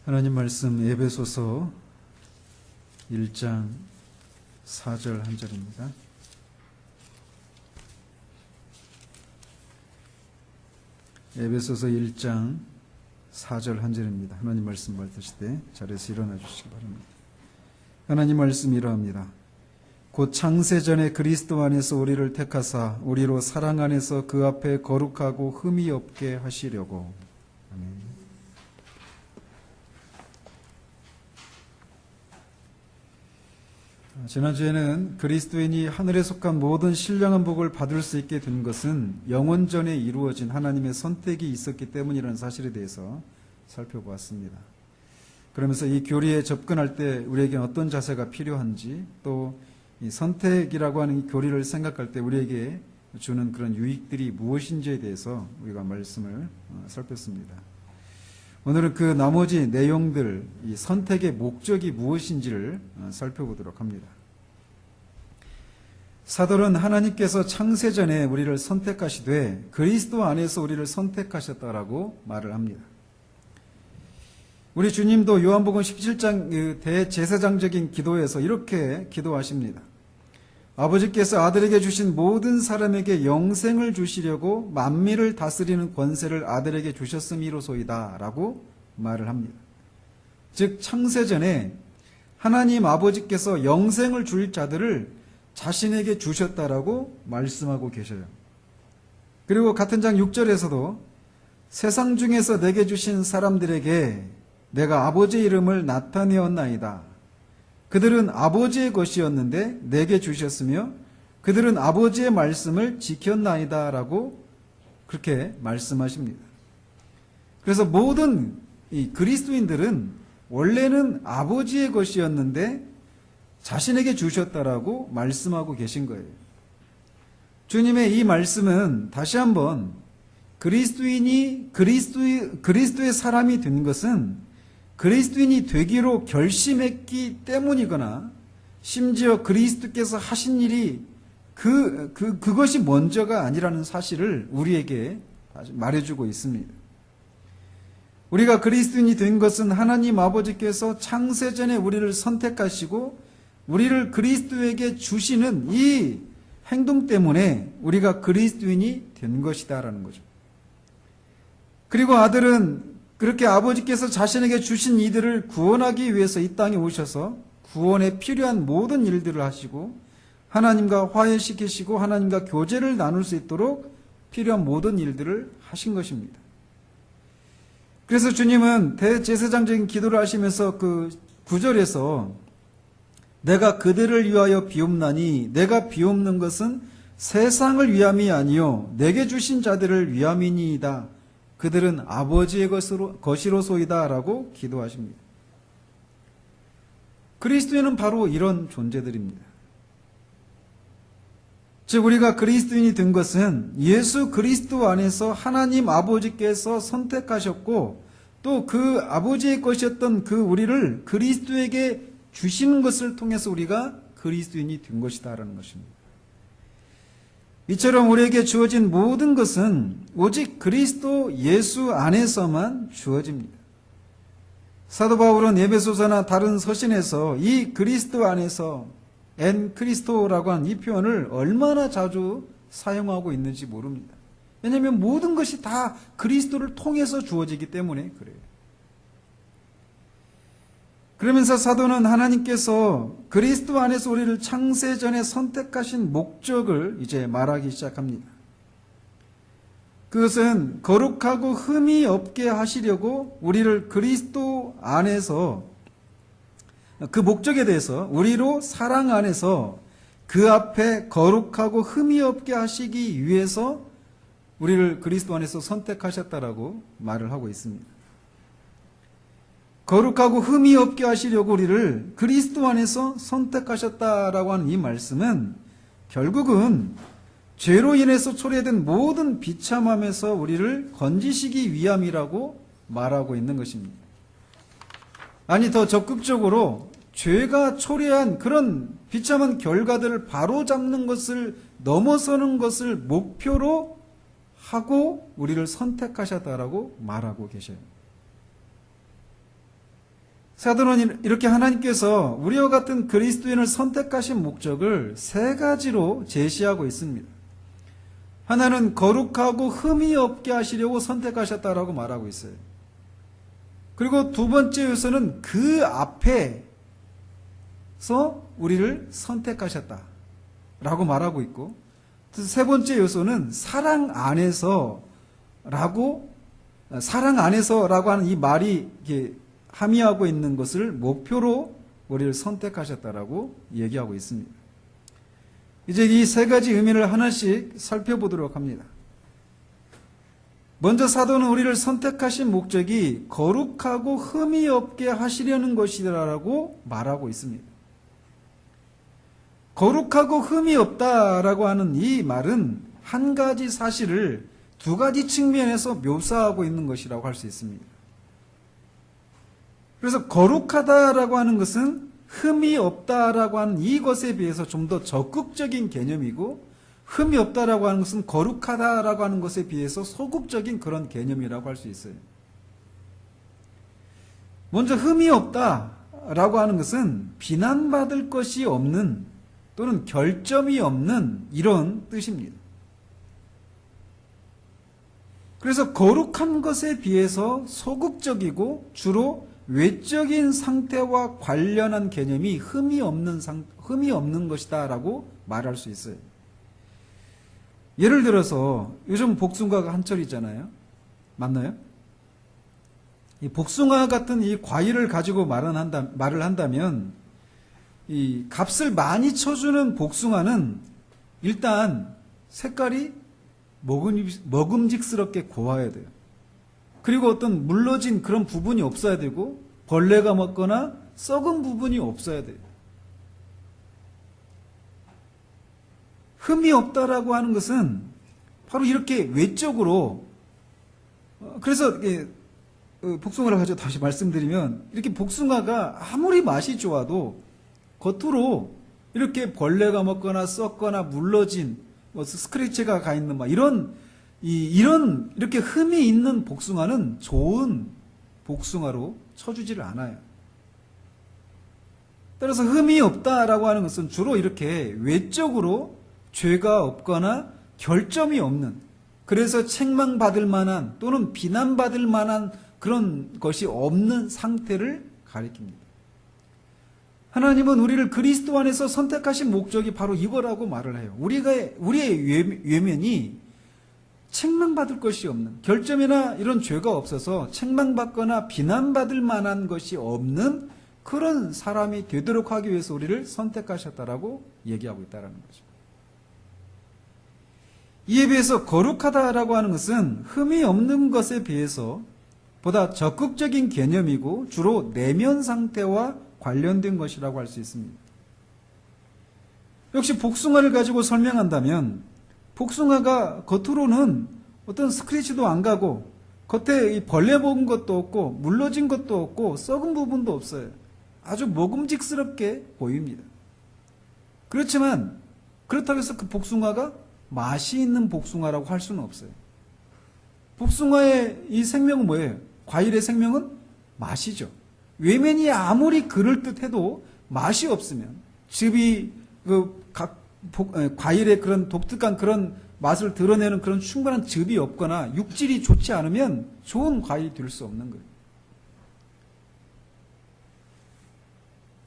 하나님 말씀 에베소서 1장 4절 한 절입니다. 에베소서 1장 4절 한 절입니다. 하나님 말씀 받으실 때 자리에서 일어나 주시기 바랍니다. 하나님 말씀 이러합니다. 곧 창세전에 그리스도 안에서 우리를 택하사 우리로 사랑 안에서 그 앞에 거룩하고 흠이 없게 하시려고. 아멘. 지난주에는 그리스도인이 하늘에 속한 모든 신령한 복을 받을 수 있게 된 것은 영원전에 이루어진 하나님의 선택이 있었기 때문이라는 사실에 대해서 살펴보았습니다. 그러면서 이 교리에 접근할 때 우리에게 어떤 자세가 필요한지, 또 이 선택이라고 하는 이 교리를 생각할 때 우리에게 주는 그런 유익들이 무엇인지에 대해서 우리가 말씀을 살폈습니다. 오늘은 그 나머지 내용들, 이 선택의 목적이 무엇인지를 살펴보도록 합니다. 사도는 하나님께서 창세전에 우리를 선택하시되 그리스도 안에서 우리를 선택하셨다라고 말을 합니다. 우리 주님도 요한복음 17장 대제사장적인 기도에서 이렇게 기도하십니다. 아버지께서 아들에게 주신 모든 사람에게 영생을 주시려고 만민을 다스리는 권세를 아들에게 주셨음이로소이다 라고 말을 합니다. 즉 창세전에 하나님 아버지께서 영생을 줄 자들을 자신에게 주셨다라고 말씀하고 계셔요. 그리고 같은 장 6절에서도 세상 중에서 내게 주신 사람들에게 내가 아버지의 이름을 나타내었나이다. 그들은 아버지의 것이었는데 내게 주셨으며 그들은 아버지의 말씀을 지켰나이다 라고 그렇게 말씀하십니다. 그래서 모든 이 그리스도인들은 원래는 아버지의 것이었는데 자신에게 주셨다라고 말씀하고 계신 거예요. 주님의 이 말씀은 다시 한번 그리스도인이 그리스도의 사람이 된 것은 그리스도인이 되기로 결심했기 때문이거나 심지어 그리스도께서 하신 일이 그것이 먼저가 아니라는 사실을 우리에게 말해주고 있습니다. 우리가 그리스도인이 된 것은 하나님 아버지께서 창세전에 우리를 선택하시고 우리를 그리스도에게 주시는 이 행동 때문에 우리가 그리스도인이 된 것이다라는 거죠. 그리고 아들은 그렇게 아버지께서 자신에게 주신 이들을 구원하기 위해서 이 땅에 오셔서 구원에 필요한 모든 일들을 하시고 하나님과 화해시키시고 하나님과 교제를 나눌 수 있도록 필요한 모든 일들을 하신 것입니다. 그래서 주님은 대제사장적인 기도를 하시면서 그 9절에서 내가 그들을 위하여 비옵나니 내가 비옵는 것은 세상을 위함이 아니요 내게 주신 자들을 위함이니이다. 그들은 아버지의 것이로소이다 라고 기도하십니다. 그리스도인은 바로 이런 존재들입니다. 즉 우리가 그리스도인이 된 것은 예수 그리스도 안에서 하나님 아버지께서 선택하셨고 또 그 아버지의 것이었던 그 우리를 그리스도에게 주시는 것을 통해서 우리가 그리스도인이 된 것이다 라는 것입니다. 이처럼 우리에게 주어진 모든 것은 오직 그리스도 예수 안에서만 주어집니다. 사도 바울은 에베소서나 다른 서신에서 이 그리스도 안에서 엔 크리스토라고 하는 이 표현을 얼마나 자주 사용하고 있는지 모릅니다. 왜냐하면 모든 것이 다 그리스도를 통해서 주어지기 때문에 그래요. 그러면서 사도는 하나님께서 그리스도 안에서 우리를 창세전에 선택하신 목적을 이제 말하기 시작합니다. 그것은 거룩하고 흠이 없게 하시려고 우리를 그리스도 안에서 그 목적에 대해서 우리로 사랑 안에서 그 앞에 거룩하고 흠이 없게 하시기 위해서 우리를 그리스도 안에서 선택하셨다라고 말을 하고 있습니다. 거룩하고 흠이 없게 하시려고 우리를 그리스도 안에서 선택하셨다라고 하는 이 말씀은 결국은 죄로 인해서 초래된 모든 비참함에서 우리를 건지시기 위함이라고 말하고 있는 것입니다. 아니 더 적극적으로 죄가 초래한 그런 비참한 결과들을 바로잡는 것을 넘어서는 것을 목표로 하고 우리를 선택하셨다라고 말하고 계셔요. 사도는 이렇게 하나님께서 우리와 같은 그리스도인을 선택하신 목적을 세 가지로 제시하고 있습니다. 하나는 거룩하고 흠이 없게 하시려고 선택하셨다라고 말하고 있어요. 그리고 두 번째 요소는 그 앞에서 우리를 선택하셨다라고 말하고 있고, 세 번째 요소는 사랑 안에서라고 하는 이 말이 이렇게 함의하고 있는 것을 목표로 우리를 선택하셨다라고 얘기하고 있습니다. 이제 이 세 가지 의미를 하나씩 살펴보도록 합니다. 먼저 사도는 우리를 선택하신 목적이 거룩하고 흠이 없게 하시려는 것이라고 말하고 있습니다. 거룩하고 흠이 없다라고 하는 이 말은 한 가지 사실을 두 가지 측면에서 묘사하고 있는 것이라고 할 수 있습니다. 그래서 거룩하다라고 하는 것은 흠이 없다라고 하는 이것에 비해서 좀 더 적극적인 개념이고, 흠이 없다라고 하는 것은 거룩하다라고 하는 것에 비해서 소극적인 그런 개념이라고 할 수 있어요. 먼저 흠이 없다라고 하는 것은 비난받을 것이 없는 또는 결점이 없는 이런 뜻입니다. 그래서 거룩한 것에 비해서 소극적이고 주로 외적인 상태와 관련한 개념이 흠이 없는 것이다라고 말할 수 있어요. 예를 들어서 요즘 복숭아가 한철이잖아요. 맞나요? 이 복숭아 같은 이 과일을 가지고 말을 한다면 이 값을 많이 쳐주는 복숭아는 일단 색깔이 먹음직스럽게 고와야 돼요. 그리고 어떤 물러진 그런 부분이 없어야 되고, 벌레가 먹거나 썩은 부분이 없어야 돼요. 흠이 없다라고 하는 것은 바로 이렇게 외적으로, 그래서 복숭아를 가지고 다시 말씀드리면, 이렇게 복숭아가 아무리 맛이 좋아도 겉으로 이렇게 벌레가 먹거나 썩거나 물러진 스크래치가 가 있는 이런 이렇게 흠이 있는 복숭아는 좋은 복숭아로 쳐주지를 않아요. 따라서 흠이 없다라고 하는 것은 주로 이렇게 외적으로 죄가 없거나 결점이 없는, 그래서 책망받을 만한 또는 비난받을 만한 그런 것이 없는 상태를 가리킵니다. 하나님은 우리를 그리스도 안에서 선택하신 목적이 바로 이거라고 말을 해요. 우리의 외면이 책망받을 것이 없는, 결점이나 이런 죄가 없어서 책망받거나 비난받을 만한 것이 없는 그런 사람이 되도록 하기 위해서 우리를 선택하셨다라고 얘기하고 있다는 거죠. 이에 비해서 거룩하다라고 하는 것은 흠이 없는 것에 비해서 보다 적극적인 개념이고 주로 내면 상태와 관련된 것이라고 할 수 있습니다. 역시 복숭아를 가지고 설명한다면 복숭아가 겉으로는 어떤 스크래치도 안 가고 겉에 벌레 먹은 것도 없고 물러진 것도 없고 썩은 부분도 없어요. 아주 먹음직스럽게 보입니다. 그렇지만 그렇다고 해서 그 복숭아가 맛이 있는 복숭아라고 할 수는 없어요. 복숭아의 이 생명은 뭐예요? 과일의 생명은 맛이죠. 외면이 아무리 그럴듯해도 맛이 없으면, 즙이 과일의 그런 독특한 그런 맛을 드러내는 그런 충분한 즙이 없거나 육질이 좋지 않으면 좋은 과일이 될 수 없는 거예요.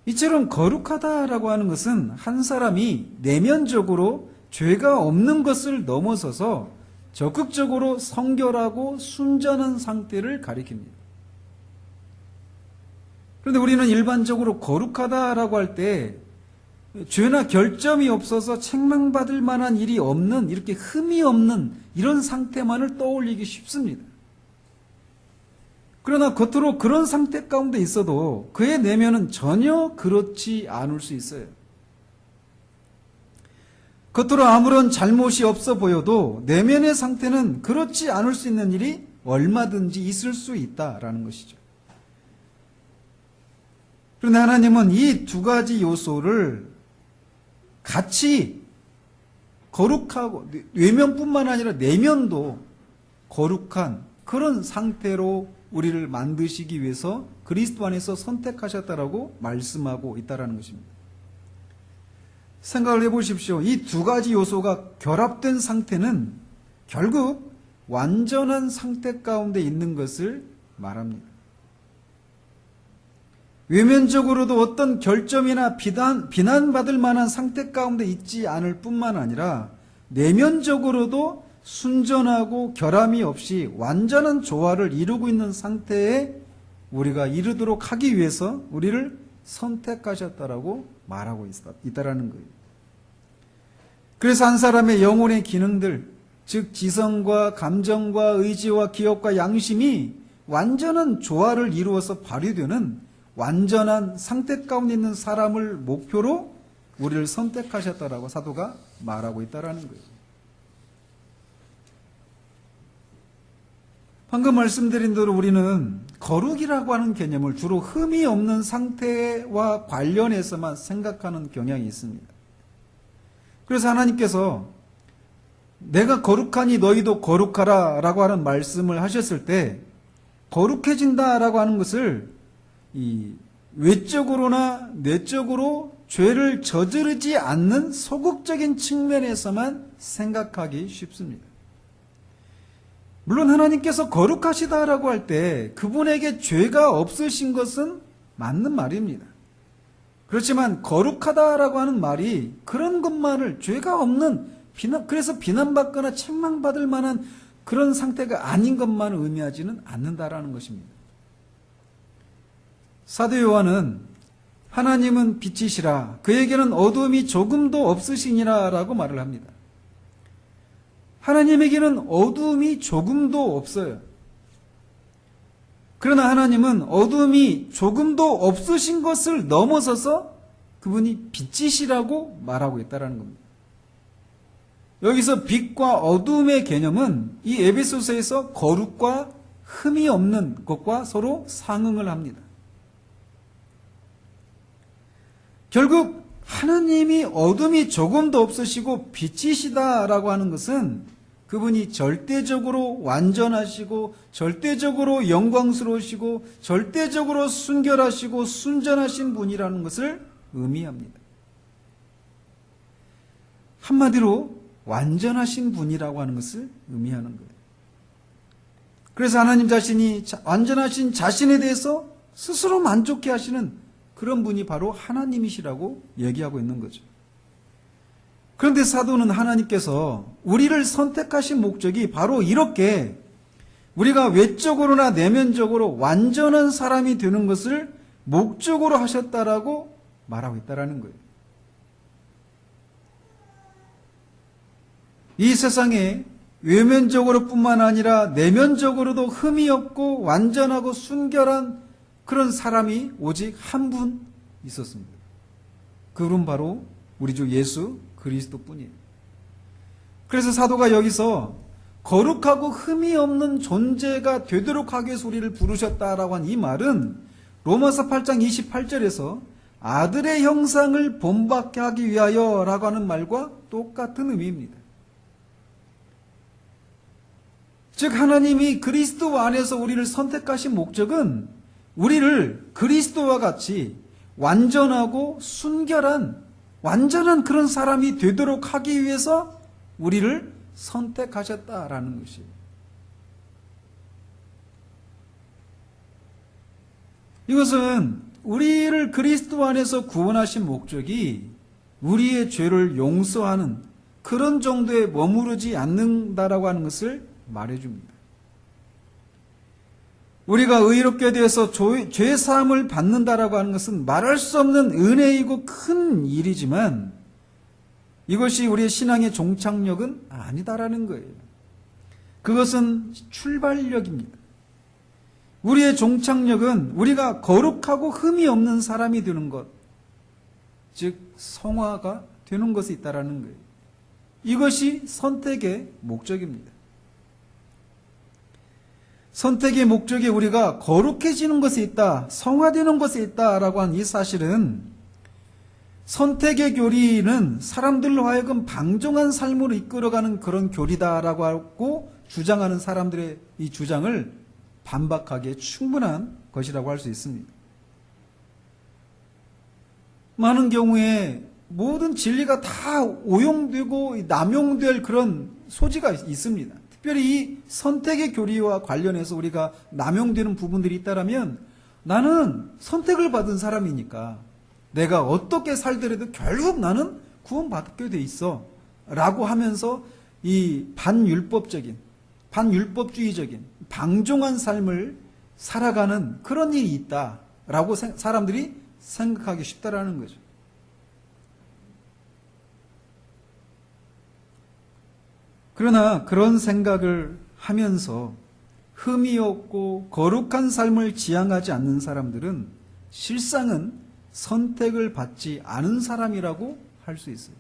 이처럼 거룩하다라고 하는 것은 한 사람이 내면적으로 죄가 없는 것을 넘어서서 적극적으로 성결하고 순전한 상태를 가리킵니다. 그런데 우리는 일반적으로 거룩하다라고 할 때 죄나 결점이 없어서 책망받을 만한 일이 없는, 이렇게 흠이 없는 이런 상태만을 떠올리기 쉽습니다. 그러나 겉으로 그런 상태 가운데 있어도 그의 내면은 전혀 그렇지 않을 수 있어요. 겉으로 아무런 잘못이 없어 보여도 내면의 상태는 그렇지 않을 수 있는 일이 얼마든지 있을 수 있다라는 것이죠. 그런데 하나님은 이 두 가지 요소를 같이 거룩하고, 외면뿐만 아니라 내면도 거룩한 그런 상태로 우리를 만드시기 위해서 그리스도 안에서 선택하셨다라고 말씀하고 있다라는 것입니다. 생각을 해보십시오. 이 두 가지 요소가 결합된 상태는 결국 완전한 상태 가운데 있는 것을 말합니다. 외면적으로도 어떤 결점이나 비난받을 만한 상태 가운데 있지 않을 뿐만 아니라 내면적으로도 순전하고 결함이 없이 완전한 조화를 이루고 있는 상태에 우리가 이르도록 하기 위해서 우리를 선택하셨다라고 말하고 있다라는 거예요. 그래서 한 사람의 영혼의 기능들, 즉 지성과 감정과 의지와 기억과 양심이 완전한 조화를 이루어서 발휘되는 완전한 상태 가운데 있는 사람을 목표로 우리를 선택하셨다라고 사도가 말하고 있다라는 거예요. 방금 말씀드린 대로 우리는 거룩이라고 하는 개념을 주로 흠이 없는 상태와 관련해서만 생각하는 경향이 있습니다. 그래서 하나님께서 내가 거룩하니 너희도 거룩하라 라고 하는 말씀을 하셨을 때 거룩해진다 라고 하는 것을 이 외적으로나 내적으로 죄를 저지르지 않는 소극적인 측면에서만 생각하기 쉽습니다. 물론 하나님께서 거룩하시다라고 할 때 그분에게 죄가 없으신 것은 맞는 말입니다. 그렇지만 거룩하다라고 하는 말이 그런 것만을 죄가 없는 그래서 비난받거나 책망받을 만한 그런 상태가 아닌 것만을 의미하지는 않는다라는 것입니다. 사도 요한은 하나님은 빛이시라 그에게는 어두움이 조금도 없으시니라 라고 말을 합니다. 하나님에게는 어두움이 조금도 없어요. 그러나 하나님은 어두움이 조금도 없으신 것을 넘어서서 그분이 빛이시라고 말하고 있다는 겁니다. 여기서 빛과 어두움의 개념은 이 에베소서에서 거룩과 흠이 없는 것과 서로 상응을 합니다. 결국 하나님이 어둠이 조금도 없으시고 빛이시다라고 하는 것은 그분이 절대적으로 완전하시고 절대적으로 영광스러우시고 절대적으로 순결하시고 순전하신 분이라는 것을 의미합니다. 한마디로 완전하신 분이라고 하는 것을 의미하는 거예요. 그래서 하나님 자신이 완전하신 자신에 대해서 스스로 만족해 하시는 그런 분이 바로 하나님이시라고 얘기하고 있는 거죠. 그런데 사도는 하나님께서 우리를 선택하신 목적이 바로 이렇게 우리가 외적으로나 내면적으로 완전한 사람이 되는 것을 목적으로 하셨다라고 말하고 있다라는 거예요. 이 세상에 외면적으로 뿐만 아니라 내면적으로도 흠이 없고 완전하고 순결한 그런 사람이 오직 한 분 있었습니다. 그분은 바로 우리 주 예수 그리스도 뿐이에요. 그래서 사도가 여기서 거룩하고 흠이 없는 존재가 되도록 하기 위해서 우리를 부르셨다라고 한 이 말은 로마서 8장 28절에서 아들의 형상을 본받게 하기 위하여 라고 하는 말과 똑같은 의미입니다. 즉 하나님이 그리스도 안에서 우리를 선택하신 목적은 우리를 그리스도와 같이 완전하고 순결한 완전한 그런 사람이 되도록 하기 위해서 우리를 선택하셨다라는 것이에요. 이것은 우리를 그리스도 안에서 구원하신 목적이 우리의 죄를 용서하는 그런 정도에 머무르지 않는다라고 하는 것을 말해줍니다. 우리가 의롭게 되어서 죄 사함을 받는다라고 하는 것은 말할 수 없는 은혜이고 큰 일이지만 이것이 우리의 신앙의 종착역은 아니다라는 거예요. 그것은 출발력입니다. 우리의 종착역은 우리가 거룩하고 흠이 없는 사람이 되는 것, 즉 성화가 되는 것이 있다라는 거예요. 이것이 선택의 목적입니다. 선택의 목적에 우리가 거룩해지는 것이 있다, 성화되는 것이 있다라고 한 이 사실은 선택의 교리는 사람들로 하여금 방종한 삶으로 이끌어가는 그런 교리다라고 하고 주장하는 사람들의 이 주장을 반박하기에 충분한 것이라고 할 수 있습니다. 많은 경우에 모든 진리가 다 오용되고 남용될 그런 소지가 있습니다. 특별히 이 선택의 교리와 관련해서 우리가 남용되는 부분들이 있다면 나는 선택을 받은 사람이니까 내가 어떻게 살더라도 결국 나는 구원받게 돼 있어 라고 하면서 이 반율법주의적인 방종한 삶을 살아가는 그런 일이 있다라고 사람들이 생각하기 쉽다라는 거죠. 그러나 그런 생각을 하면서 흠이 없고 거룩한 삶을 지향하지 않는 사람들은 실상은 선택을 받지 않은 사람이라고 할 수 있어요.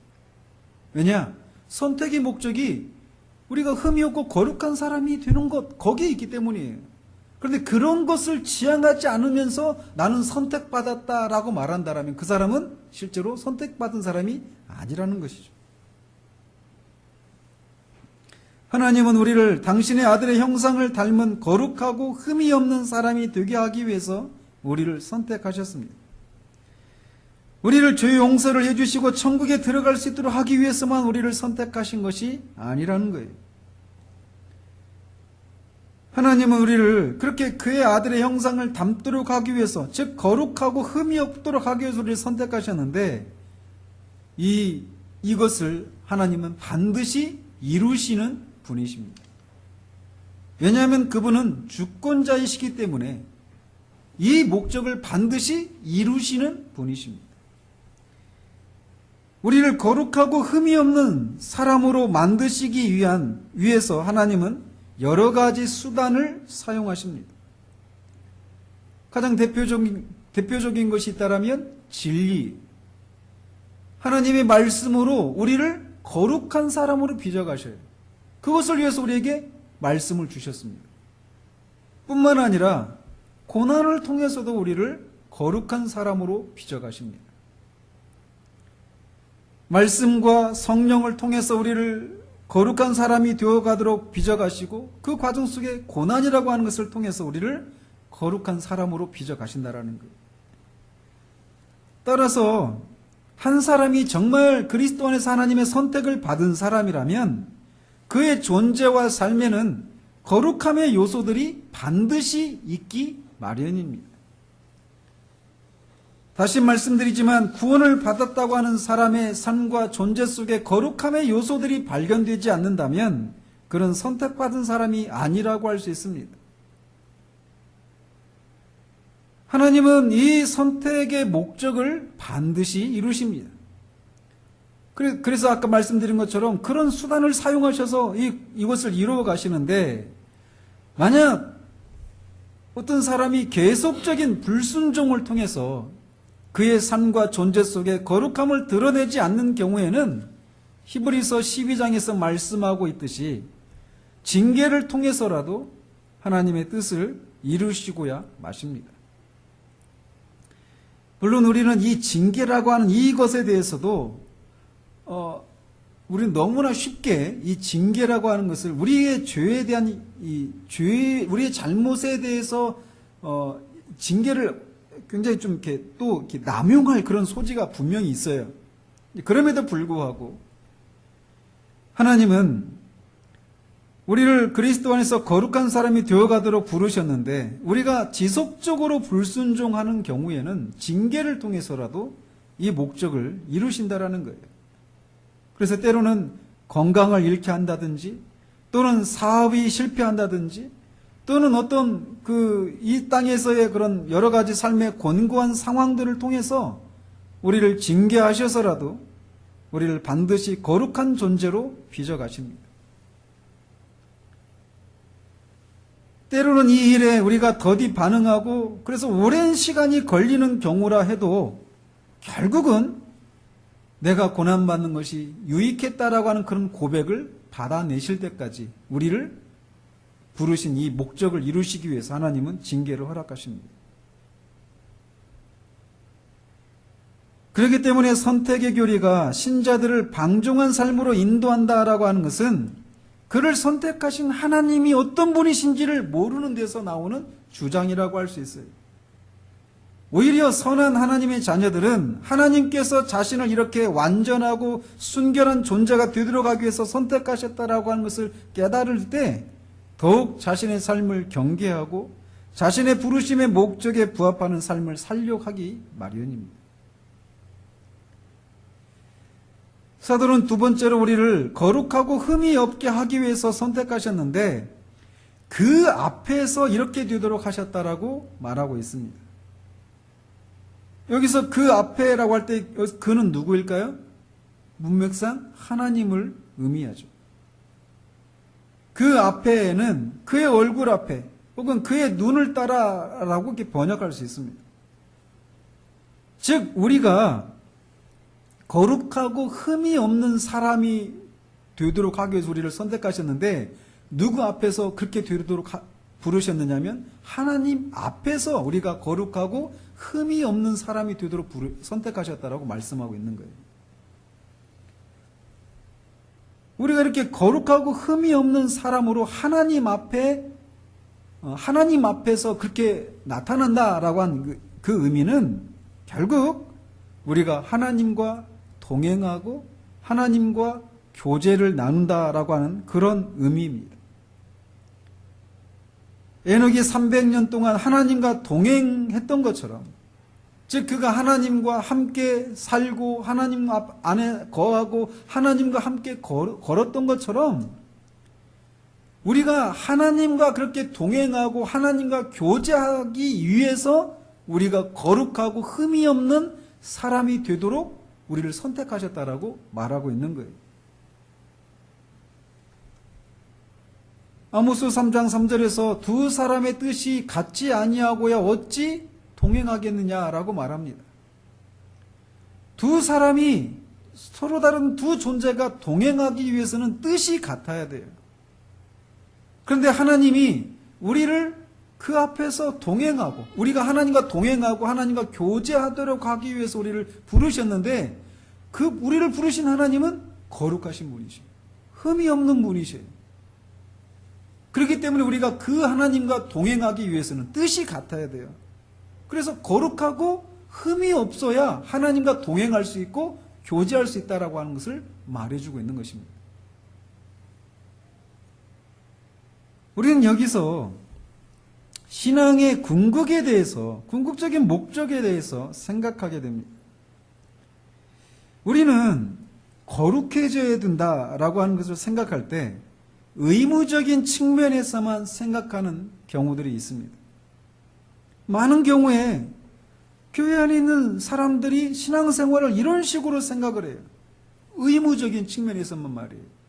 왜냐? 선택의 목적이 우리가 흠이 없고 거룩한 사람이 되는 것, 거기에 있기 때문이에요. 그런데 그런 것을 지향하지 않으면서 나는 선택받았다라고 말한다면 그 사람은 실제로 선택받은 사람이 아니라는 것이죠. 하나님은 우리를 당신의 아들의 형상을 닮은 거룩하고 흠이 없는 사람이 되게 하기 위해서 우리를 선택하셨습니다. 우리를 죄 용서를 해주시고 천국에 들어갈 수 있도록 하기 위해서만 우리를 선택하신 것이 아니라는 거예요. 하나님은 우리를 그렇게 그의 아들의 형상을 담도록 하기 위해서, 즉 거룩하고 흠이 없도록 하기 위해서 우리를 선택하셨는데 이것을 하나님은 반드시 이루시는 분이십니다. 왜냐하면 그분은 주권자이시기 때문에 이 목적을 반드시 이루시는 분이십니다. 우리를 거룩하고 흠이 없는 사람으로 만드시기 위해서 하나님은 여러 가지 수단을 사용하십니다. 가장 대표적인 것이 있다면 진리. 하나님의 말씀으로 우리를 거룩한 사람으로 빚어가셔요. 그것을 위해서 우리에게 말씀을 주셨습니다. 뿐만 아니라 고난을 통해서도 우리를 거룩한 사람으로 빚어가십니다. 말씀과 성령을 통해서 우리를 거룩한 사람이 되어가도록 빚어가시고 그 과정 속에 고난이라고 하는 것을 통해서 우리를 거룩한 사람으로 빚어가신다라는 거예요. 따라서 한 사람이 정말 그리스도 안에서 하나님의 선택을 받은 사람이라면 그의 존재와 삶에는 거룩함의 요소들이 반드시 있기 마련입니다. 다시 말씀드리지만 구원을 받았다고 하는 사람의 삶과 존재 속에 거룩함의 요소들이 발견되지 않는다면 그런 선택받은 사람이 아니라고 할 수 있습니다. 하나님은 이 선택의 목적을 반드시 이루십니다. 그래서 아까 말씀드린 것처럼 그런 수단을 사용하셔서 이것을 이루어 가시는데, 만약 어떤 사람이 계속적인 불순종을 통해서 그의 삶과 존재 속에 거룩함을 드러내지 않는 경우에는 히브리서 12장에서 말씀하고 있듯이 징계를 통해서라도 하나님의 뜻을 이루시고야 마십니다. 물론 우리는 이 징계라고 하는 이것에 대해서도 우리는 너무나 쉽게 이 징계라고 하는 것을 우리의 죄에 대한 우리의 잘못에 대해서 징계를 굉장히 좀 이렇게 남용할 그런 소지가 분명히 있어요. 그럼에도 불구하고 하나님은 우리를 그리스도 안에서 거룩한 사람이 되어가도록 부르셨는데 우리가 지속적으로 불순종하는 경우에는 징계를 통해서라도 이 목적을 이루신다라는 거예요. 그래서 때로는 건강을 잃게 한다든지 또는 사업이 실패한다든지 또는 어떤 이 땅에서의 그런 여러 가지 삶의 곤고한 상황들을 통해서 우리를 징계하셔서라도 우리를 반드시 거룩한 존재로 빚어가십니다. 때로는 이 일에 우리가 더디 반응하고 그래서 오랜 시간이 걸리는 경우라 해도 결국은 내가 고난받는 것이 유익했다라고 하는 그런 고백을 받아내실 때까지 우리를 부르신 이 목적을 이루시기 위해서 하나님은 징계를 허락하십니다. 그렇기 때문에 선택의 교리가 신자들을 방종한 삶으로 인도한다라고 하는 것은 그를 선택하신 하나님이 어떤 분이신지를 모르는 데서 나오는 주장이라고 할 수 있어요. 오히려 선한 하나님의 자녀들은 하나님께서 자신을 이렇게 완전하고 순결한 존재가 되도록 하기 위해서 선택하셨다라고 하는 것을 깨달을 때 더욱 자신의 삶을 경계하고 자신의 부르심의 목적에 부합하는 삶을 살려하기 마련입니다. 사도는 두 번째로 우리를 거룩하고 흠이 없게 하기 위해서 선택하셨는데 그 앞에서 이렇게 되도록 하셨다라고 말하고 있습니다. 여기서 그 앞에라고 할 때 그는 누구일까요? 문맥상 하나님을 의미하죠. 그 앞에는 그의 얼굴 앞에 혹은 그의 눈을 따라라고 이렇게 번역할 수 있습니다. 즉 우리가 거룩하고 흠이 없는 사람이 되도록 하기 위해서 우리를 선택하셨는데 누구 앞에서 그렇게 되도록 부르셨느냐면 하나님 앞에서 우리가 거룩하고 흠이 없는 사람이 되도록 선택하셨다라고 말씀하고 있는 거예요. 우리가 이렇게 거룩하고 흠이 없는 사람으로 하나님 앞에서 그렇게 나타난다라고 한 그 의미는 결국 우리가 하나님과 동행하고 하나님과 교제를 나눈다라고 하는 그런 의미입니다. 에녹이 300년 동안 하나님과 동행했던 것처럼, 즉 그가 하나님과 함께 살고 하나님 안에 거하고 하나님과 함께 걸었던 것처럼 우리가 하나님과 그렇게 동행하고 하나님과 교제하기 위해서 우리가 거룩하고 흠이 없는 사람이 되도록 우리를 선택하셨다라고 말하고 있는 거예요. 아모스 3장 3절에서 두 사람의 뜻이 같지 아니하고야 어찌 동행하겠느냐라고 말합니다. 두 사람이 서로 다른 두 존재가 동행하기 위해서는 뜻이 같아야 돼요. 그런데 하나님이 우리를 그 앞에서 동행하고 우리가 하나님과 동행하고 하나님과 교제하도록 하기 위해서 우리를 부르셨는데 그 우리를 부르신 하나님은 거룩하신 분이시에요. 흠이 없는 분이시에요. 그렇기 때문에 우리가 그 하나님과 동행하기 위해서는 뜻이 같아야 돼요. 그래서 거룩하고 흠이 없어야 하나님과 동행할 수 있고 교제할 수 있다라고 하는 것을 말해주고 있는 것입니다. 우리는 여기서 신앙의 궁극에 대해서, 궁극적인 목적에 대해서 생각하게 됩니다. 우리는 거룩해져야 된다라고 하는 것을 생각할 때 의무적인 측면에서만 생각하는 경우들이 있습니다. 많은 경우에 교회 안에 있는 사람들이 신앙생활을 이런 식으로 생각을 해요. 의무적인 측면에서만 말이에요.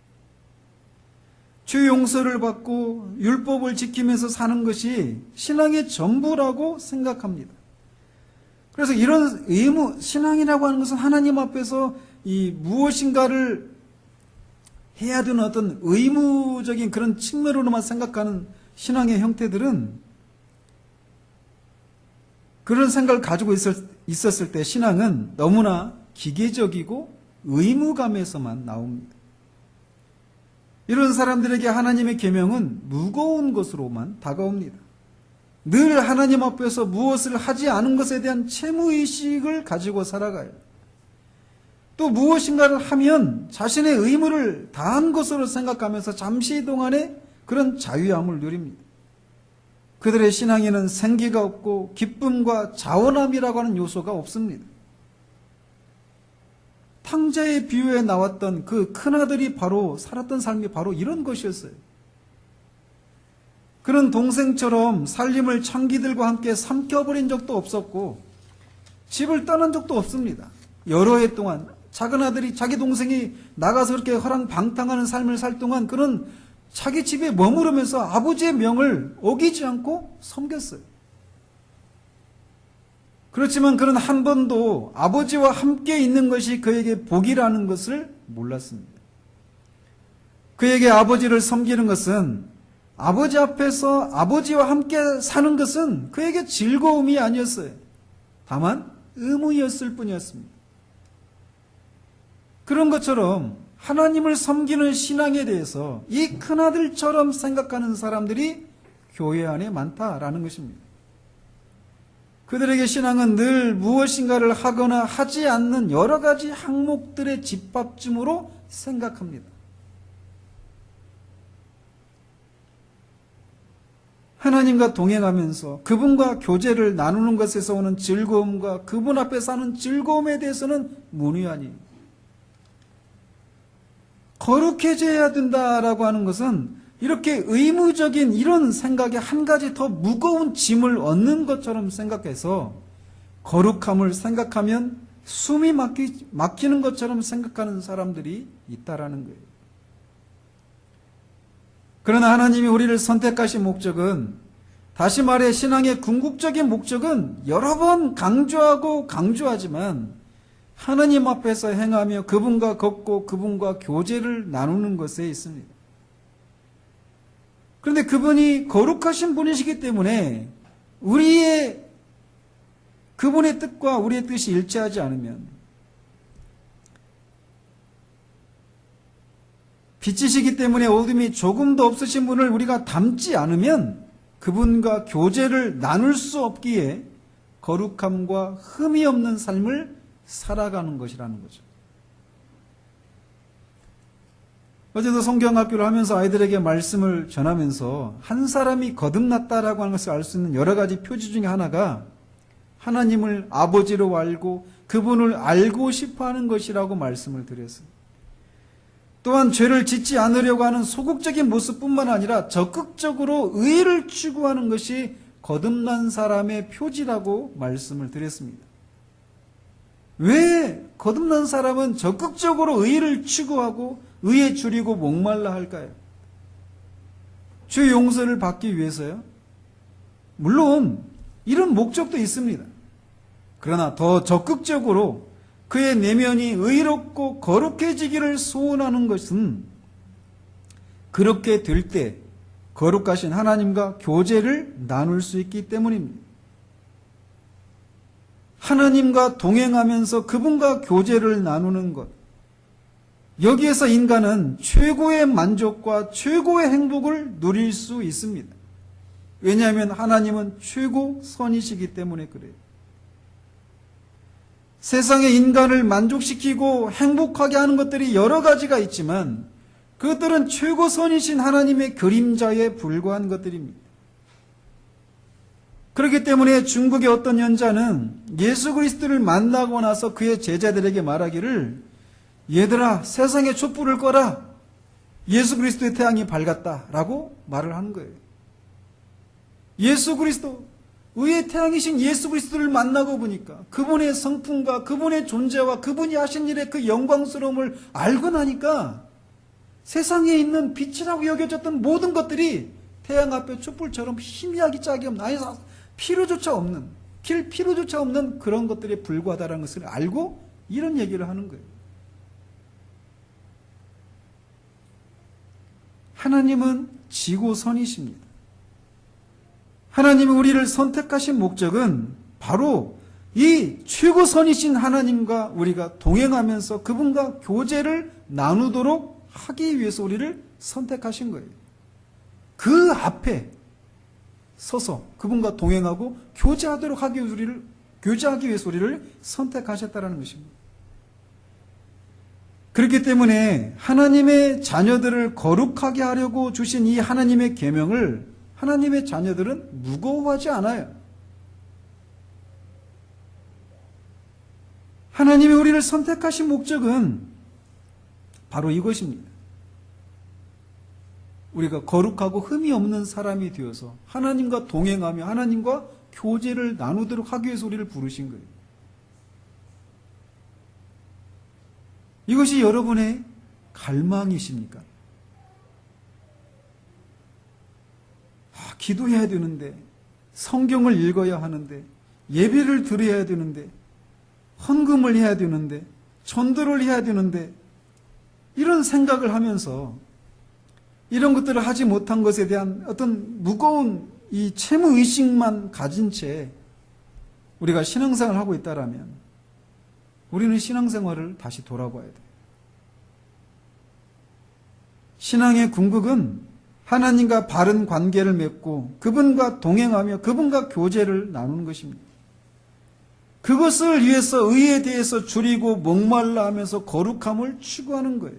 죄 용서를 받고 율법을 지키면서 사는 것이 신앙의 전부라고 생각합니다. 그래서 이런 신앙이라고 하는 것은 하나님 앞에서 이 무엇인가를 해야 되는 어떤 의무적인 그런 측면으로만 생각하는 신앙의 형태들은 그런 생각을 가지고 있었을 때 신앙은 너무나 기계적이고 의무감에서만 나옵니다. 이런 사람들에게 하나님의 계명은 무거운 것으로만 다가옵니다. 늘 하나님 앞에서 무엇을 하지 않은 것에 대한 채무의식을 가지고 살아가요. 또 무엇인가를 하면 자신의 의무를 다한 것으로 생각하면서 잠시 동안에 그런 자유함을 누립니다. 그들의 신앙에는 생기가 없고 기쁨과 자원함이라고 하는 요소가 없습니다. 탕자의 비유에 나왔던 그 큰아들이 바로 살았던 삶이 바로 이런 것이었어요. 그는 동생처럼 살림을 창기들과 함께 삼켜버린 적도 없었고 집을 떠난 적도 없습니다. 여러 해 동안 작은 아들이 자기 동생이 나가서 그렇게 허랑방탕하는 삶을 살 동안 그는 자기 집에 머무르면서 아버지의 명을 어기지 않고 섬겼어요. 그렇지만 그는 한 번도 아버지와 함께 있는 것이 그에게 복이라는 것을 몰랐습니다. 그에게 아버지를 섬기는 것은 아버지 앞에서 아버지와 함께 사는 것은 그에게 즐거움이 아니었어요. 다만 의무였을 뿐이었습니다. 그런 것처럼 하나님을 섬기는 신앙에 대해서 이 큰아들처럼 생각하는 사람들이 교회 안에 많다라는 것입니다. 그들에게 신앙은 늘 무엇인가를 하거나 하지 않는 여러 가지 항목들의 집합점으로 생각합니다. 하나님과 동행하면서 그분과 교제를 나누는 것에서 오는 즐거움과 그분 앞에 사는 즐거움에 대해서는 문외한이에요. 거룩해져야 된다라고 하는 것은 이렇게 의무적인 이런 생각에 한 가지 더 무거운 짐을 얻는 것처럼 생각해서 거룩함을 생각하면 숨이 막히는 것처럼 생각하는 사람들이 있다라는 거예요. 그러나 하나님이 우리를 선택하신 목적은, 다시 말해 신앙의 궁극적인 목적은 여러 번 강조하고 강조하지만 하나님 앞에서 행하며 그분과 걷고 그분과 교제를 나누는 것에 있습니다. 그런데 그분이 거룩하신 분이시기 때문에 그분의 뜻과 우리의 뜻이 일치하지 않으면, 빛이시기 때문에 어둠이 조금도 없으신 분을 우리가 닮지 않으면 그분과 교제를 나눌 수 없기에 거룩함과 흠이 없는 삶을 살아가는 것이라는 거죠. 어제도 성경학교를 하면서 아이들에게 말씀을 전하면서 한 사람이 거듭났다라고 하는 것을 알 수 있는 여러 가지 표지 중에 하나가 하나님을 아버지로 알고 그분을 알고 싶어하는 것이라고 말씀을 드렸어요. 또한 죄를 짓지 않으려고 하는 소극적인 모습뿐만 아니라 적극적으로 의를 추구하는 것이 거듭난 사람의 표지라고 말씀을 드렸습니다. 왜 거듭난 사람은 적극적으로 의를 추구하고 의에 줄이고 목말라 할까요? 죄 용서를 받기 위해서요? 물론 이런 목적도 있습니다. 그러나 더 적극적으로 그의 내면이 의롭고 거룩해지기를 소원하는 것은 그렇게 될 때 거룩하신 하나님과 교제를 나눌 수 있기 때문입니다. 하나님과 동행하면서 그분과 교제를 나누는 것, 여기에서 인간은 최고의 만족과 최고의 행복을 누릴 수 있습니다. 왜냐하면 하나님은 최고 선이시기 때문에 그래요. 세상의 인간을 만족시키고 행복하게 하는 것들이 여러 가지가 있지만 그것들은 최고 선이신 하나님의 그림자에 불과한 것들입니다. 그렇기 때문에 중국의 어떤 연자는 예수 그리스도를 만나고 나서 그의 제자들에게 말하기를, 얘들아 세상에 촛불을 꺼라, 예수 그리스도의 태양이 밝았다 라고 말을 하는 거예요. 예수 그리스도, 의의 태양이신 예수 그리스도를 만나고 보니까 그분의 성품과 그분의 존재와 그분이 하신 일의 그 영광스러움을 알고 나니까 세상에 있는 빛이라고 여겨졌던 모든 것들이 태양 앞에 촛불처럼 희미하기 짝이 없는, 아예 필요조차 없는 그런 것들에 불과하다는 것을 알고 이런 얘기를 하는 거예요. 하나님은 지고선이십니다. 하나님이 우리를 선택하신 목적은 바로 이 최고선이신 하나님과 우리가 동행하면서 그분과 교제를 나누도록 하기 위해서 우리를 선택하신 거예요. 그 앞에 서서 그분과 동행하고 교제하기 위해서 우리를 선택하셨다는 것입니다. 그렇기 때문에 하나님의 자녀들을 거룩하게 하려고 주신 이 하나님의 계명을 하나님의 자녀들은 무거워하지 않아요. 하나님이 우리를 선택하신 목적은 바로 이것입니다. 우리가 거룩하고 흠이 없는 사람이 되어서 하나님과 동행하며 하나님과 교제를 나누도록 하기 위해서 우리를 부르신 거예요. 이것이 여러분의 갈망이십니까? 기도해야 되는데, 성경을 읽어야 하는데, 예배를 드려야 되는데, 헌금을 해야 되는데, 전도를 해야 되는데, 이런 생각을 하면서 이런 것들을 하지 못한 것에 대한 어떤 무거운 이 채무의식만 가진 채 우리가 신앙생활을 하고 있다라면 우리는 신앙생활을 다시 돌아봐야 돼요. 신앙의 궁극은 하나님과 바른 관계를 맺고 그분과 동행하며 그분과 교제를 나누는 것입니다. 그것을 위해서 의에 대해서 줄이고 목말라 하면서 거룩함을 추구하는 거예요.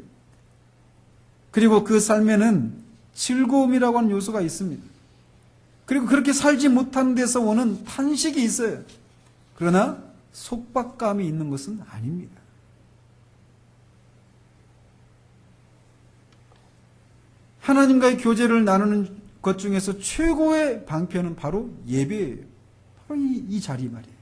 그리고 그 삶에는 즐거움이라고 하는 요소가 있습니다. 그리고 그렇게 살지 못하는 데서 오는 탄식이 있어요. 그러나 속박감이 있는 것은 아닙니다. 하나님과의 교제를 나누는 것 중에서 최고의 방편은 바로 예배예요. 바로 이 자리 말이에요.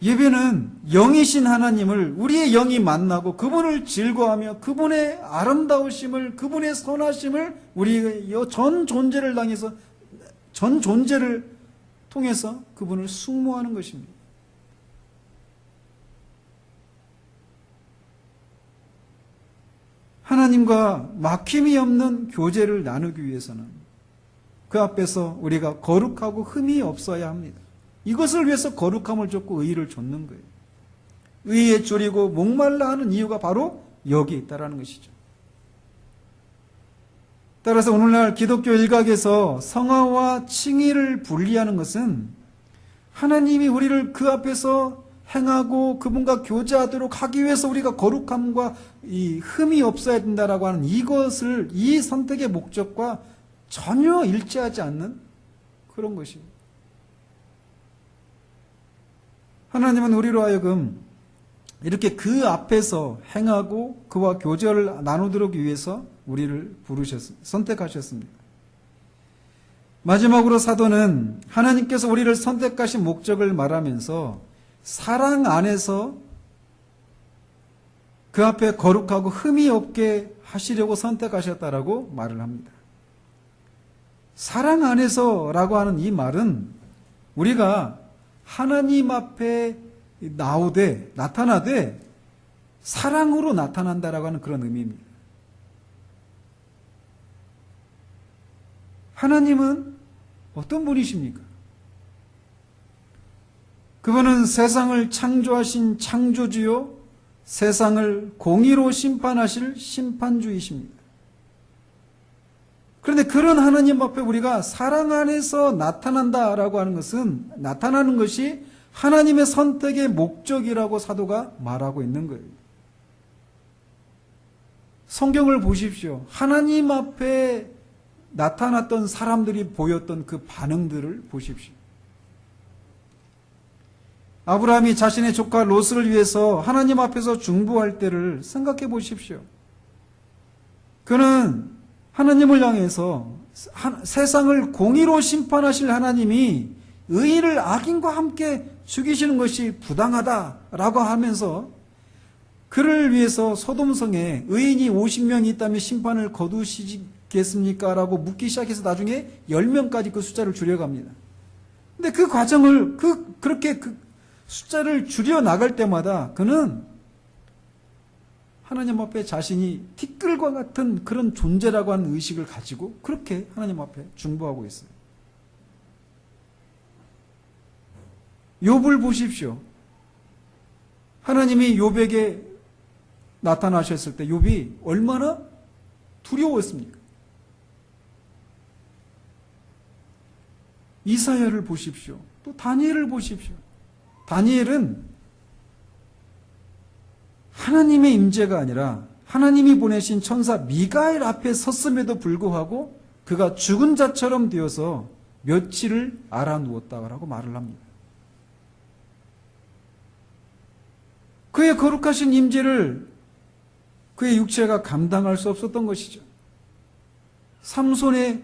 예배는 영이신 하나님을 우리의 영이 만나고 그분을 즐거워하며 그분의 아름다우심을, 그분의 선하심을 우리의 전 존재를 당해서, 전 존재를 통해서 그분을 숭모하는 것입니다. 하나님과 막힘이 없는 교제를 나누기 위해서는 그 앞에서 우리가 거룩하고 흠이 없어야 합니다. 이것을 위해서 거룩함을 줬고 의의를 줬는 거예요. 의의에 줄이고 목말라 하는 이유가 바로 여기에 있다는 것이죠. 따라서 오늘날 기독교 일각에서 성화와 칭의를 분리하는 것은 하나님이 우리를 그 앞에서 행하고 그분과 교제하도록 하기 위해서 우리가 거룩함과 이 흠이 없어야 된다라고 하는 이것을, 이 선택의 목적과 전혀 일치하지 않는 그런 것입니다. 하나님은 우리로 하여금 이렇게 그 앞에서 행하고 그와 교제를 나누도록 위해서 우리를 선택하셨습니다. 마지막으로 사도는 하나님께서 우리를 선택하신 목적을 말하면서 사랑 안에서 그 앞에 거룩하고 흠이 없게 하시려고 선택하셨다라고 말을 합니다. 사랑 안에서라고 하는 이 말은 우리가 하나님 앞에 나타나되 사랑으로 나타난다라고 하는 그런 의미입니다. 하나님은 어떤 분이십니까? 그분은 세상을 창조하신 창조주요, 세상을 공의로 심판하실 심판주이십니다. 그런데 그런 하나님 앞에 우리가 사랑 안에서 나타난다라고 하는 것은, 나타나는 것이 하나님의 선택의 목적이라고 사도가 말하고 있는 거예요. 성경을 보십시오. 하나님 앞에 나타났던 사람들이 보였던 그 반응들을 보십시오. 아브라함이 자신의 조카 롯을 위해서 하나님 앞에서 중보할 때를 생각해 보십시오. 그는 하나님을 향해서 세상을 공의로 심판하실 하나님이 의인을 악인과 함께 죽이시는 것이 부당하다라고 하면서 그를 위해서 소돔성에 의인이 50명이 있다면 심판을 거두시겠습니까? 라고 묻기 시작해서 나중에 10명까지 그 숫자를 줄여갑니다. 근데 그 과정을 그렇게 숫자를 줄여 나갈 때마다 그는 하나님 앞에 자신이 티끌과 같은 그런 존재라고 하는 의식을 가지고 그렇게 하나님 앞에 중보하고 있어요. 욥을 보십시오. 하나님이 욥에게 나타나셨을 때 욥이 얼마나 두려웠습니까? 이사야를 보십시오. 또 다니엘을 보십시오. 다니엘은 하나님의 임재가 아니라 하나님이 보내신 천사 미가엘 앞에 섰음에도 불구하고 그가 죽은 자처럼 되어서 며칠을 알아누웠다고 말을 합니다. 그의 거룩하신 임재를 그의 육체가 감당할 수 없었던 것이죠. 삼손의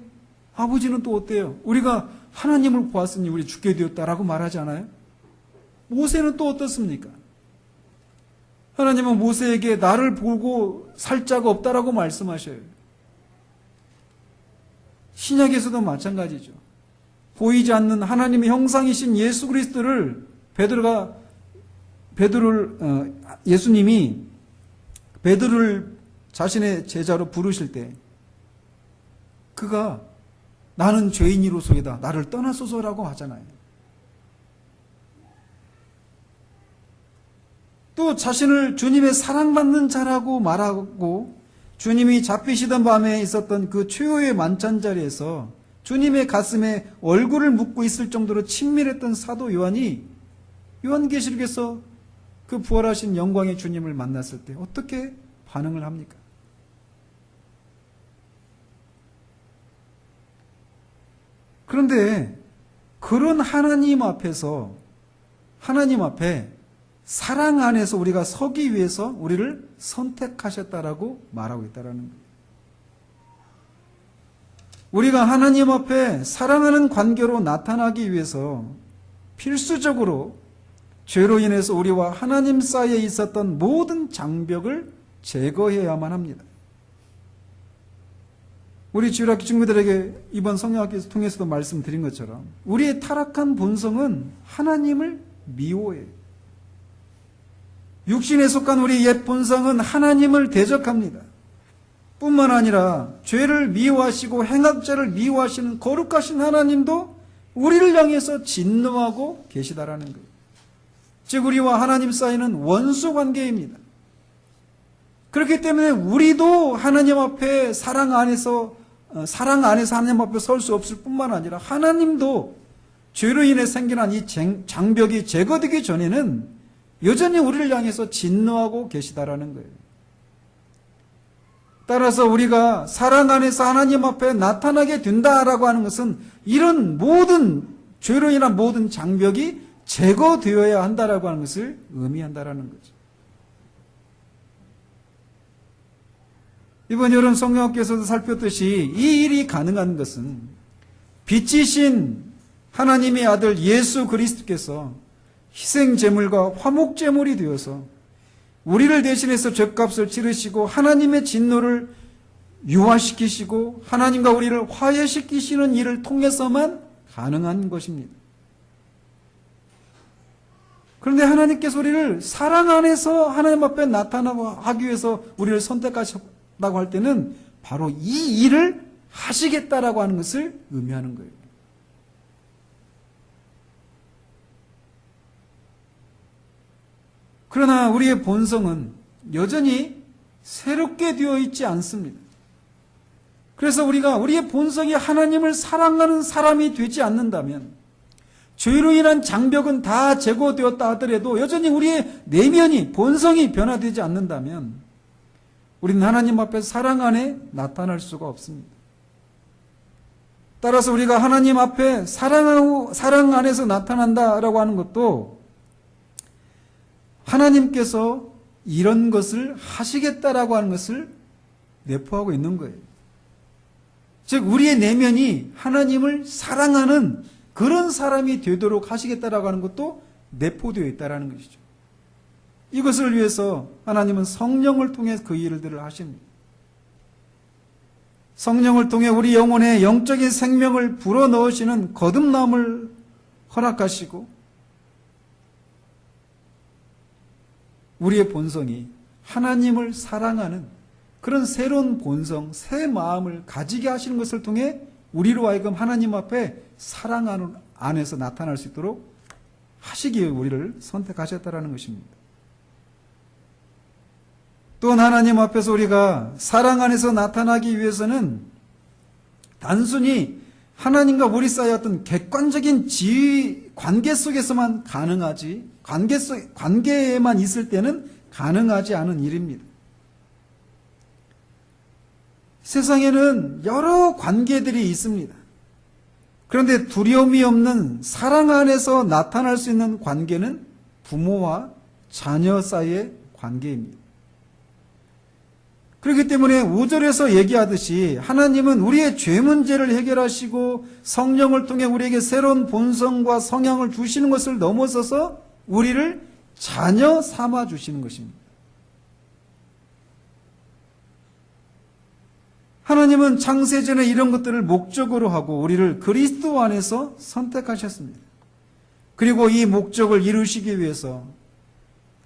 아버지는 또 어때요? 우리가 하나님을 보았으니 우리 죽게 되었다라고 말하지 않아요? 모세는 또 어떻습니까? 하나님은 모세에게 나를 보고 살 자가 없다라고 말씀하셔요. 신약에서도 마찬가지죠. 보이지 않는 하나님의 형상이신 예수 그리스도를 예수님이 베드로를 자신의 제자로 부르실 때 그가 나는 죄인이로소이다. 나를 떠나소서라고 하잖아요. 또 자신을 주님의 사랑받는 자라고 말하고 주님이 잡히시던 밤에 있었던 그 최후의 만찬 자리에서 주님의 가슴에 얼굴을 묻고 있을 정도로 친밀했던 사도 요한이 요한계시록에서 그 부활하신 영광의 주님을 만났을 때 어떻게 반응을 합니까? 그런데 그런 하나님 앞에서, 하나님 앞에 사랑 안에서 우리가 서기 위해서 우리를 선택하셨다라고 말하고 있다는 거예요. 우리가 하나님 앞에 사랑하는 관계로 나타나기 위해서 필수적으로 죄로 인해서 우리와 하나님 사이에 있었던 모든 장벽을 제거해야만 합니다. 우리 주일학교 친구들에게 이번 성경학교에서 통해서도 말씀드린 것처럼 우리의 타락한 본성은 하나님을 미워해요. 육신에 속한 우리 옛 본성은 하나님을 대적합니다. 뿐만 아니라 죄를 미워하시고 행악자를 미워하시는 거룩하신 하나님도 우리를 향해서 진노하고 계시다라는 거예요. 즉 우리와 하나님 사이는 원수 관계입니다. 그렇기 때문에 우리도 하나님 앞에 사랑 안에서 하나님 앞에 설 수 없을 뿐만 아니라 하나님도 죄로 인해 생겨난 이 장벽이 제거되기 전에는 여전히 우리를 향해서 진노하고 계시다라는 거예요. 따라서 우리가 사랑 안에서 하나님 앞에 나타나게 된다라고 하는 것은 이런 모든 죄로 인한 모든 장벽이 제거되어야 한다라고 하는 것을 의미한다라는 거죠. 이번 여름 성경학교에서도 살폈듯이 이 일이 가능한 것은 빛이신 하나님의 아들 예수 그리스도께서 희생제물과 화목제물이 되어서 우리를 대신해서 죗값을 치르시고 하나님의 진노를 유화시키시고 하나님과 우리를 화해시키시는 일을 통해서만 가능한 것입니다. 그런데 하나님께서 우리를 사랑 안에서 하나님 앞에 나타나기 위해서 우리를 선택하셨다고 할 때는 바로 이 일을 하시겠다라고 하는 것을 의미하는 거예요. 그러나 우리의 본성은 여전히 새롭게 되어 있지 않습니다. 그래서 우리가 우리의 본성이 하나님을 사랑하는 사람이 되지 않는다면 죄로 인한 장벽은 다 제거되었다 하더라도 여전히 우리의 내면이 본성이 변화되지 않는다면 우리는 하나님 앞에 사랑 안에 나타날 수가 없습니다. 따라서 우리가 하나님 앞에 사랑 안에서 나타난다라고 하는 것도 하나님께서 이런 것을 하시겠다라고 하는 것을 내포하고 있는 거예요. 즉 우리의 내면이 하나님을 사랑하는 그런 사람이 되도록 하시겠다라고 하는 것도 내포되어 있다라는 것이죠. 이것을 위해서 하나님은 성령을 통해 그 일들을 하십니다. 성령을 통해 우리 영혼에 영적인 생명을 불어넣으시는 거듭남을 허락하시고 우리의 본성이 하나님을 사랑하는 그런 새로운 본성, 새 마음을 가지게 하시는 것을 통해 우리로 하여금 하나님 앞에 사랑 안에서 나타날 수 있도록 하시기에 우리를 선택하셨다라는 것입니다. 또한 하나님 앞에서 우리가 사랑 안에서 나타나기 위해서는 단순히 하나님과 우리 사이의 어떤 객관적인 지위 관계 속에서만 가능하지, 관계에만 있을 때는 가능하지 않은 일입니다. 세상에는 여러 관계들이 있습니다. 그런데 두려움이 없는 사랑 안에서 나타날 수 있는 관계는 부모와 자녀 사이의 관계입니다. 그렇기 때문에 5절에서 얘기하듯이 하나님은 우리의 죄 문제를 해결하시고 성령을 통해 우리에게 새로운 본성과 성향을 주시는 것을 넘어서서 우리를 자녀 삼아 주시는 것입니다. 하나님은 창세전에 이런 것들을 목적으로 하고 우리를 그리스도 안에서 선택하셨습니다. 그리고 이 목적을 이루시기 위해서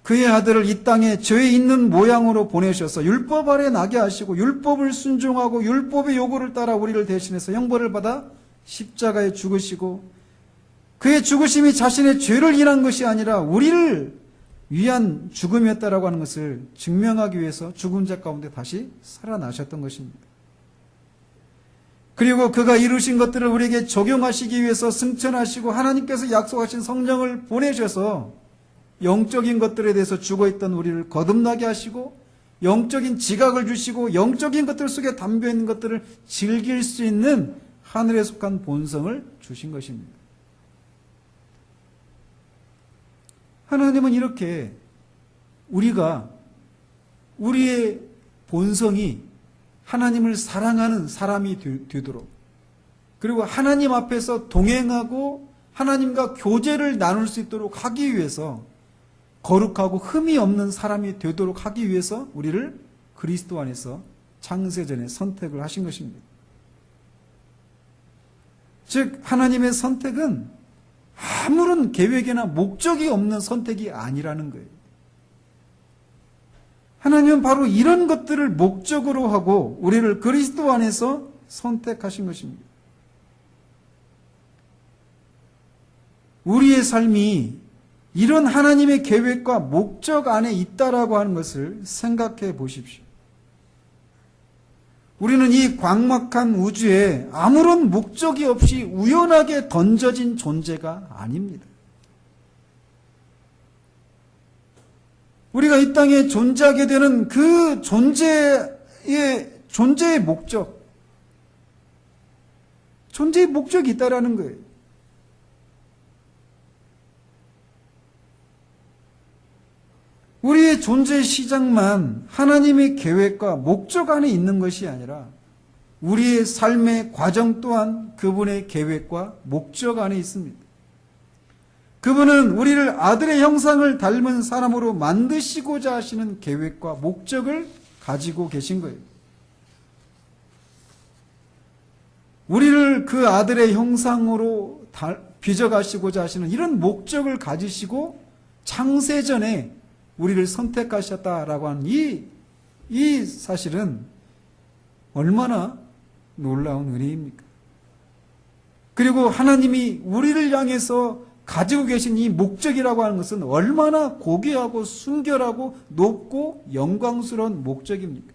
그의 아들을 이 땅에 죄 있는 모양으로 보내셔서 율법 아래 나게 하시고 율법을 순종하고 율법의 요구를 따라 우리를 대신해서 형벌을 받아 십자가에 죽으시고 그의 죽으심이 자신의 죄를 인한 것이 아니라 우리를 위한 죽음이었다라고 하는 것을 증명하기 위해서 죽은 자 가운데 다시 살아나셨던 것입니다. 그리고 그가 이루신 것들을 우리에게 적용하시기 위해서 승천하시고 하나님께서 약속하신 성령을 보내셔서 영적인 것들에 대해서 죽어있던 우리를 거듭나게 하시고 영적인 지각을 주시고 영적인 것들 속에 담겨있는 것들을 즐길 수 있는 하늘에 속한 본성을 주신 것입니다. 하나님은 이렇게 우리가 우리의 본성이 하나님을 사랑하는 사람이 되도록, 그리고 하나님 앞에서 동행하고 하나님과 교제를 나눌 수 있도록 하기 위해서, 거룩하고 흠이 없는 사람이 되도록 하기 위해서 우리를 그리스도 안에서 창세전에 선택을 하신 것입니다. 즉 하나님의 선택은 아무런 계획이나 목적이 없는 선택이 아니라는 거예요. 하나님은 바로 이런 것들을 목적으로 하고 우리를 그리스도 안에서 선택하신 것입니다. 우리의 삶이 이런 하나님의 계획과 목적 안에 있다라고 하는 것을 생각해 보십시오. 우리는 이 광막한 우주에 아무런 목적이 없이 우연하게 던져진 존재가 아닙니다. 우리가 이 땅에 존재하게 되는 그 존재의 목적, 존재의 목적이 있다라는 거예요. 우리의 존재의 시작만 하나님의 계획과 목적 안에 있는 것이 아니라 우리의 삶의 과정 또한 그분의 계획과 목적 안에 있습니다. 그분은 우리를 아들의 형상을 닮은 사람으로 만드시고자 하시는 계획과 목적을 가지고 계신 거예요. 우리를 그 아들의 형상으로 빚어가시고자 하시는 이런 목적을 가지시고 창세전에 우리를 선택하셨다라고 하는 이 사실은 얼마나 놀라운 은혜입니까? 그리고 하나님이 우리를 향해서 가지고 계신 이 목적이라고 하는 것은 얼마나 고귀하고 순결하고 높고 영광스러운 목적입니까?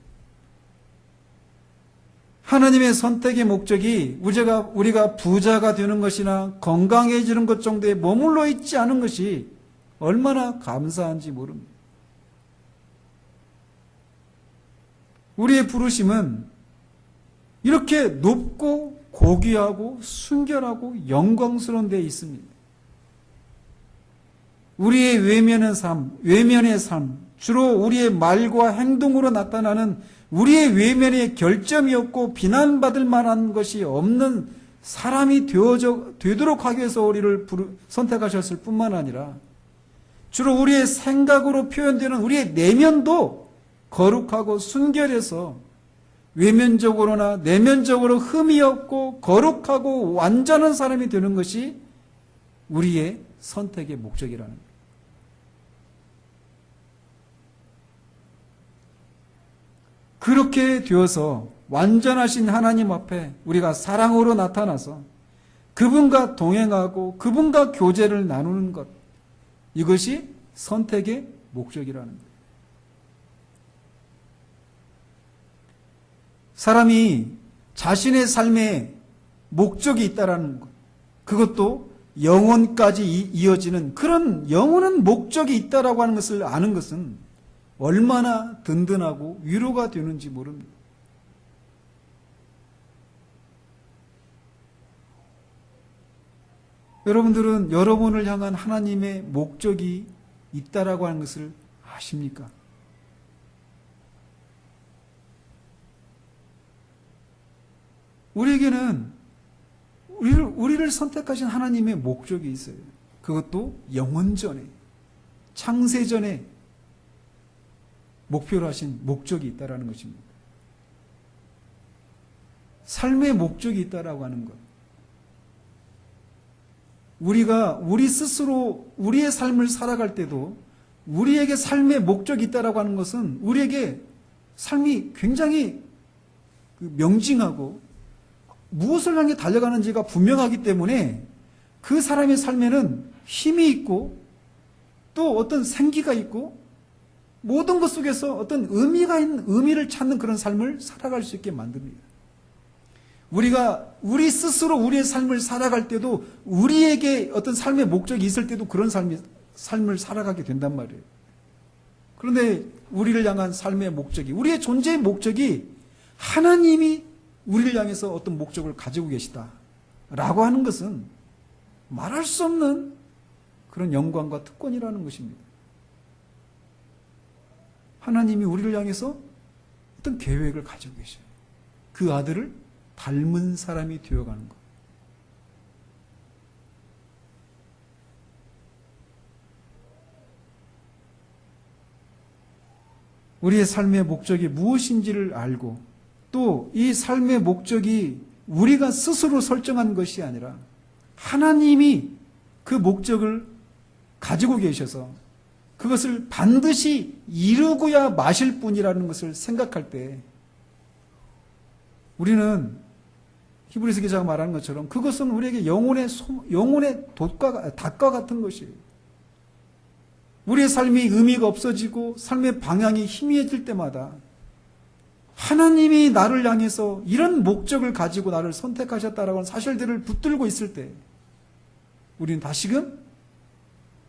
하나님의 선택의 목적이 우리가 부자가 되는 것이나 건강해지는 것 정도에 머물러 있지 않은 것이 얼마나 감사한지 모릅니다. 우리의 부르심은 이렇게 높고 고귀하고 순결하고 영광스러운 데에 있습니다. 우리의 외면의 삶, 주로 우리의 말과 행동으로 나타나는 우리의 외면의 결점이 없고 비난받을 만한 것이 없는 사람이 되도록 하기 위해서 우리를 선택하셨을 뿐만 아니라 주로 우리의 생각으로 표현되는 우리의 내면도 거룩하고 순결해서 외면적으로나 내면적으로 흠이 없고 거룩하고 완전한 사람이 되는 것이 우리의 선택의 목적이라는 거예요. 그렇게 되어서 완전하신 하나님 앞에 우리가 사랑으로 나타나서 그분과 동행하고 그분과 교제를 나누는 것, 이것이 선택의 목적이라는 거예요. 사람이 자신의 삶에 목적이 있다라는 것, 그것도 영원까지 이어지는 그런 영원한 목적이 있다라고 하는 것을 아는 것은 얼마나 든든하고 위로가 되는지 모릅니다. 여러분들은 여러분을 향한 하나님의 목적이 있다라고 하는 것을 아십니까? 우리에게는 우리를 선택하신 하나님의 목적이 있어요. 그것도 영원전에, 창세전에 목표로 하신 목적이 있다라는 것입니다. 삶의 목적이 있다라고 하는 것. 우리가 우리 스스로 우리의 삶을 살아갈 때도 우리에게 삶의 목적이 있다라고 하는 것은 우리에게 삶이 굉장히 명징하고 무엇을 향해 달려가는지가 분명하기 때문에 그 사람의 삶에는 힘이 있고 또 어떤 생기가 있고 모든 것 속에서 어떤 의미가 있는, 의미를 찾는 그런 삶을 살아갈 수 있게 만듭니다. 우리가 우리 스스로 우리의 삶을 살아갈 때도 우리에게 어떤 삶의 목적이 있을 때도 그런 삶을 살아가게 된단 말이에요. 그런데 우리를 향한 삶의 목적이, 우리의 존재의 목적이 하나님이 우리를 향해서 어떤 목적을 가지고 계시다라고 하는 것은 말할 수 없는 그런 영광과 특권이라는 것입니다. 하나님이 우리를 향해서 어떤 계획을 가지고 계셔요. 그 아들을 닮은 사람이 되어가는 것. 우리의 삶의 목적이 무엇인지를 알고 또 이 삶의 목적이 우리가 스스로 설정한 것이 아니라 하나님이 그 목적을 가지고 계셔서 그것을 반드시 이루고야 마실 뿐이라는 것을 생각할 때 우리는 히브리서 기자가 말하는 것처럼 그것은 우리에게 영혼의 닷과 같은 것이에요. 우리의 삶이 의미가 없어지고 삶의 방향이 희미해질 때마다 하나님이 나를 향해서 이런 목적을 가지고 나를 선택하셨다라고 하는 사실들을 붙들고 있을 때 우리는 다시금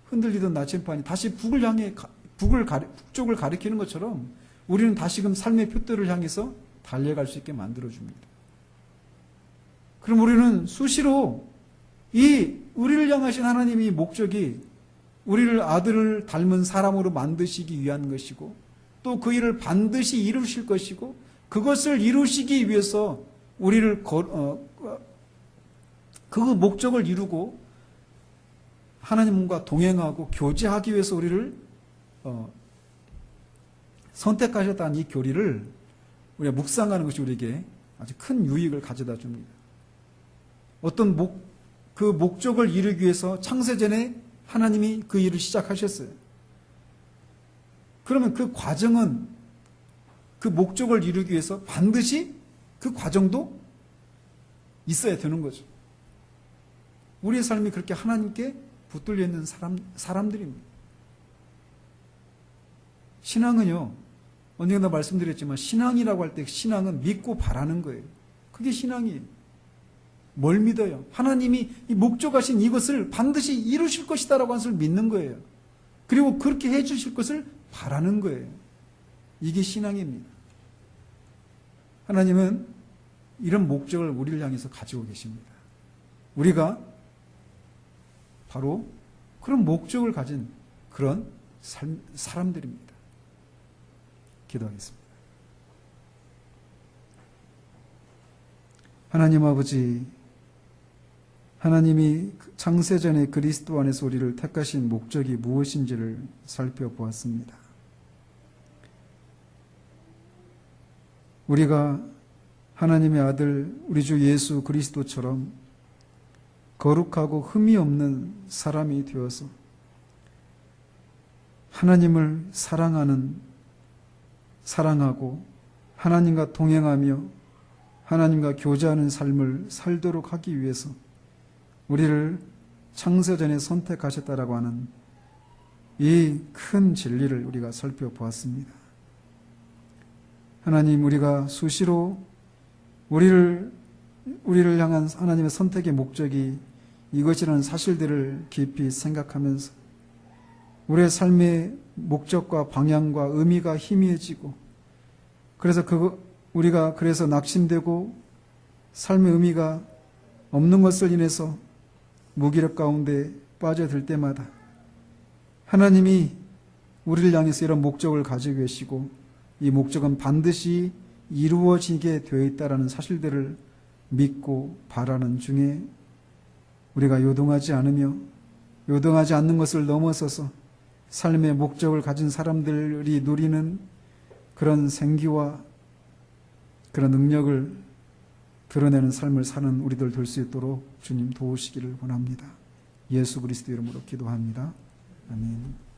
흔들리던 나침반이 다시 북쪽을 가리키는 것처럼 우리는 다시금 삶의 표대를 향해서 달려갈 수 있게 만들어줍니다. 그럼 우리는 수시로 이 우리를 향하신 하나님의 목적이 우리를 아들을 닮은 사람으로 만드시기 위한 것이고 또 그 일을 반드시 이루실 것이고 그것을 이루시기 위해서 우리를 그 목적을 이루고 하나님과 동행하고 교제하기 위해서 우리를 선택하셨다는 이 교리를 우리가 묵상하는 것이 우리에게 아주 큰 유익을 가져다 줍니다. 어떤 그 목적을 이루기 위해서 창세전에 하나님이 그 일을 시작하셨어요. 그러면 그 과정은 그 목적을 이루기 위해서 반드시 그 과정도 있어야 되는 거죠. 우리의 삶이 그렇게 하나님께 붙들려 있는 사람들입니다. 신앙은요, 언젠가 말씀드렸지만 신앙이라고 할 때 신앙은 믿고 바라는 거예요. 그게 신앙이에요. 뭘 믿어요? 하나님이 이 목적하신 이것을 반드시 이루실 것이다라고 하는 것을 믿는 거예요. 그리고 그렇게 해 주실 것을 바라는 거예요. 이게 신앙입니다. 하나님은 이런 목적을 우리를 향해서 가지고 계십니다. 우리가 바로 그런 목적을 가진 그런 사람들입니다. 기도하겠습니다. 하나님 아버지, 하나님이 창세전에 그리스도 안에서 우리를 택하신 목적이 무엇인지를 살펴보았습니다. 우리가 하나님의 아들 우리 주 예수 그리스도처럼 거룩하고 흠이 없는 사람이 되어서 하나님을 사랑하고 하나님과 동행하며 하나님과 교제하는 삶을 살도록 하기 위해서 우리를 창세전에 선택하셨다라고 하는 이 큰 진리를 우리가 살펴보았습니다. 하나님, 우리가 수시로 우리를 향한 하나님의 선택의 목적이 이것이라는 사실들을 깊이 생각하면서 우리의 삶의 목적과 방향과 의미가 희미해지고 그래서 우리가 낙심되고 삶의 의미가 없는 것을 인해서 무기력 가운데 빠져들 때마다 하나님이 우리를 향해서 이런 목적을 가지고 계시고 이 목적은 반드시 이루어지게 되어 있다는 사실들을 믿고 바라는 중에 우리가 요동하지 않으며 요동하지 않는 것을 넘어서서 삶의 목적을 가진 사람들이 누리는 그런 생기와 그런 능력을 드러내는 삶을 사는 우리들 될 수 있도록 주님 도우시기를 원합니다. 예수 그리스도 이름으로 기도합니다. 아멘.